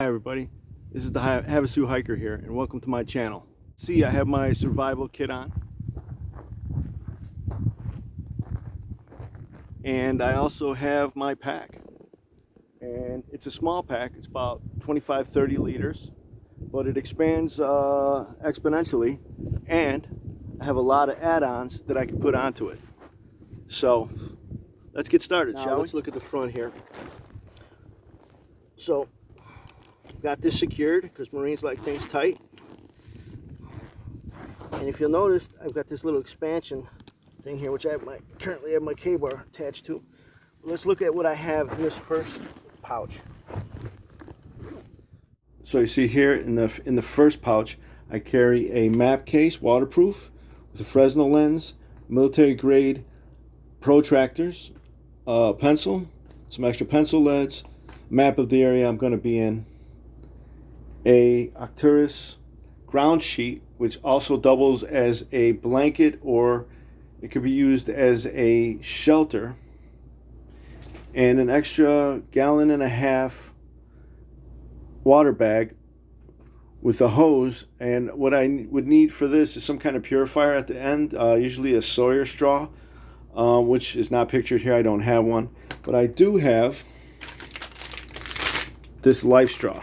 Hi everybody, this is the Havasuhiker here, and welcome to my channel. See, I have my survival kit on, and I also have my pack, and it's a small pack. It's about 25-30 liters, but it expands exponentially, and I have a lot of add-ons that I can put onto it. So let's get started, shall we? Let's look at the front here. So got this secured because Marines like things tight. And if you'll notice, I've got this little expansion thing here, which I currently have my K-bar attached to. Let's look at what I have in this first pouch. So you see here in the first pouch, I carry a map case, waterproof, with a Fresnel lens, military grade protractors, pencil, some extra pencil leads, map of the area I'm going to be in, a Arcturus ground sheet, which also doubles as a blanket, or it could be used as a shelter, and an extra 1.5 gallon water bag with a hose. And what I would need for this is some kind of purifier at the end, usually a Sawyer straw, which is not pictured here. I don't have one, but I do have this life straw.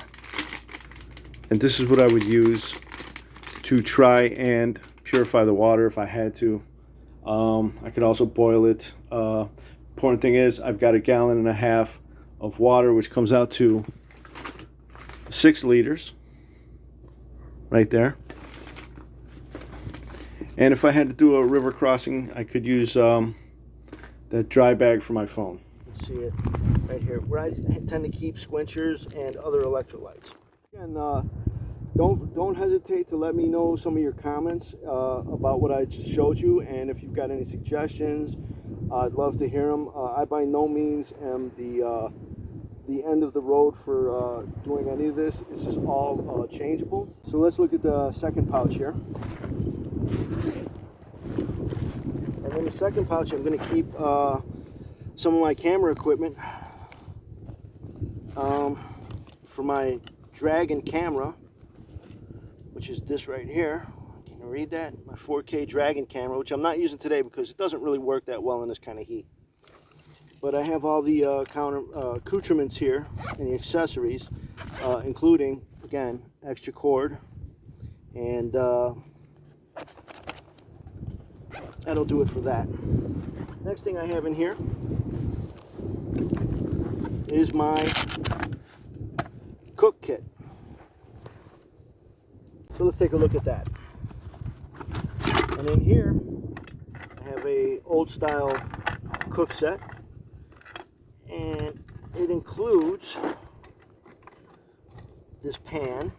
And this is what I would use to try and purify the water if I had to. I could also boil it. Important thing is I've got 1.5 gallons of water, which comes out to 6 liters right there. And if I had to do a river crossing, I could use that dry bag for my phone. You see it right here, where I tend to keep squinchers and other electrolytes. And don't hesitate to let me know some of your comments about what I just showed you, and if you've got any suggestions, I'd love to hear them. I by no means am the end of the road for doing any of this. It's just all changeable. So let's look at the second pouch here. And in the second pouch, I'm going to keep some of my camera equipment for my Dragon camera, which is this right here. Can you read that? My 4K Dragon camera, which I'm not using today because it doesn't really work that well in this kind of heat. But I have all the accoutrements here and the accessories, including, again, extra cord, and that'll do it for that. Next thing I have in here is my cook kit. So let's take a look at that. And in here I have a old style cook set, and it includes this pan,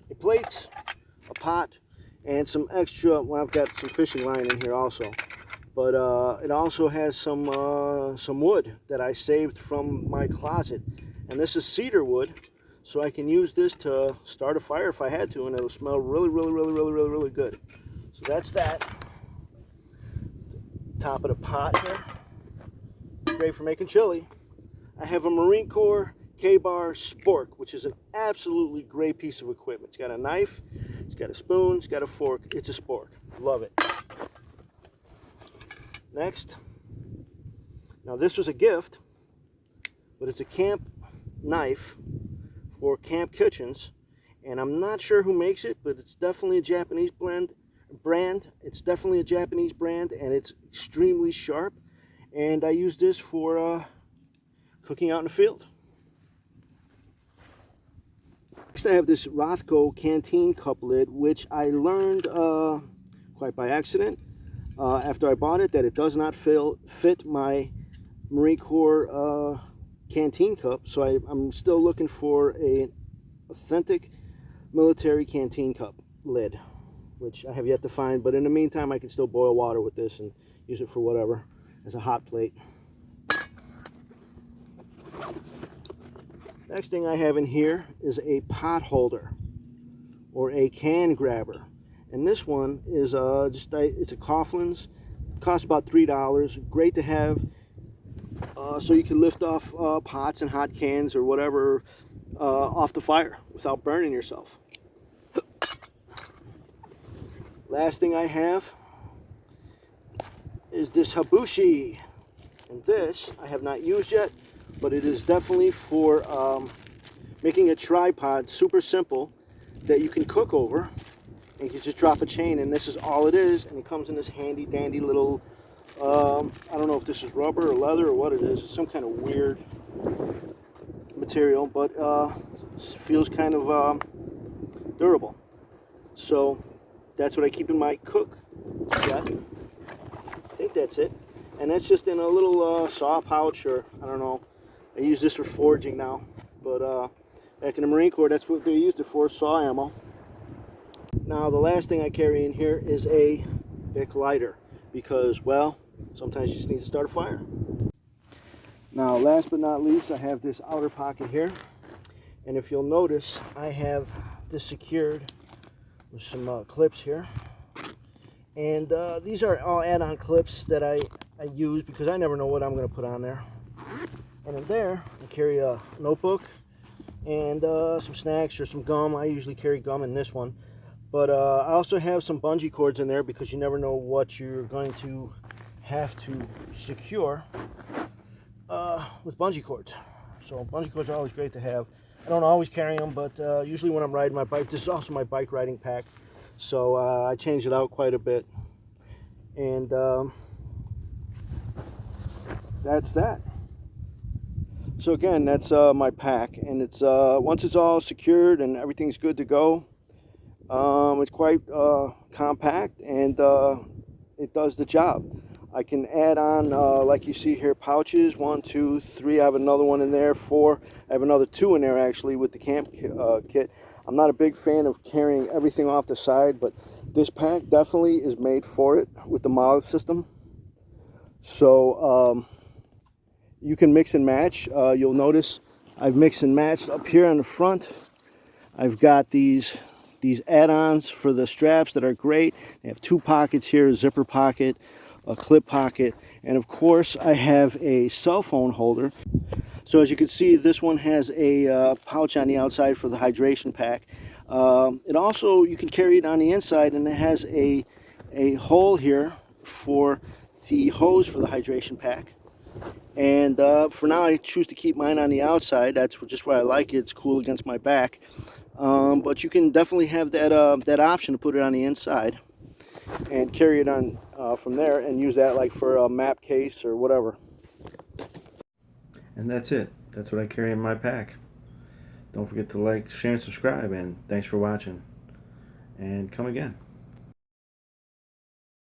a plate, a pot, and some extra, well, I've got some fishing line in here also. But it also has some wood that I saved from my closet, and this is cedar wood, so I can use this to start a fire if I had to, and it'll smell really good. So that's that. Top of the pot here, great for making chili. I have a Marine Corps K-bar spork, which is an absolutely great piece of equipment. It's got a knife, it's got a spoon, it's got a fork. It's a spork. Love it. Next, now this was a gift, but it's a camp knife for camp kitchens, and I'm not sure who makes it, but it's definitely a Japanese brand. It's definitely a Japanese brand, and it's extremely sharp, and I use this for cooking out in the field. Next, I have this Rothko canteen cup lid, which I learned quite by accident after I bought it, that it does not fit my Marine Corps canteen cup. So I'm still looking for an authentic military canteen cup lid, which I have yet to find. But in the meantime, I can still boil water with this and use it for whatever, as a hot plate. Next thing I have in here is a pot holder, or a can grabber. And this one is it's a Coughlin's. It costs about $3. Great to have so you can lift off pots and hot cans or whatever off the fire without burning yourself. Last thing I have is this habushi, and this I have not used yet, but it is definitely for making a tripod, super simple, that you can cook over, and you just drop a chain, and this is all it is, and it comes in this handy dandy little, I don't know if this is rubber or leather or what it is. It's some kind of weird material, but feels kind of durable. So that's what I keep in my cook set. I think that's it. And that's just in a little saw pouch, or I don't know. I use this for foraging now, but back in the Marine Corps, that's what they used it for, saw ammo. Now the last thing I carry in here is a Bic lighter, because, well, sometimes you just need to start a fire. Now last but not least, I have this outer pocket here, and if you'll notice, I have this secured with some clips here, and these are all add-on clips that I use because I never know what I'm going to put on there. And in there I carry a notebook and some snacks or some gum. I usually carry gum in this one, but I also have some bungee cords in there because you never know what you're going to have to secure with bungee cords. So bungee cords are always great to have. I don't always carry them, but usually when I'm riding my bike. This is also my bike riding pack, so I change it out quite a bit. And that's that. So again, that's my pack, and it's once it's all secured and everything's good to go, it's quite compact, and it does the job. I can add on, like you see here, pouches, 1, 2, 3. I have another one in there, 4. I have another 2 in there actually with the camp kit. I'm not a big fan of carrying everything off the side, but this pack definitely is made for it with the MOG system. So you can mix and match. You'll notice I've mixed and matched up here on the front. I've got these add-ons for the straps that are great. They have 2 pockets here, a zipper pocket, a clip pocket, and of course I have a cell phone holder. So as you can see, this one has a pouch on the outside for the hydration pack. It also, you can carry it on the inside, and it has a hole here for the hose for the hydration pack. And for now I choose to keep mine on the outside. That's just where I like it. It's cool against my back. But you can definitely have that option to put it on the inside and carry it on from there, and use that like for a map case or whatever. And that's it. That's what I carry in my pack. Don't forget to like, share, and subscribe, and thanks for watching. And come again.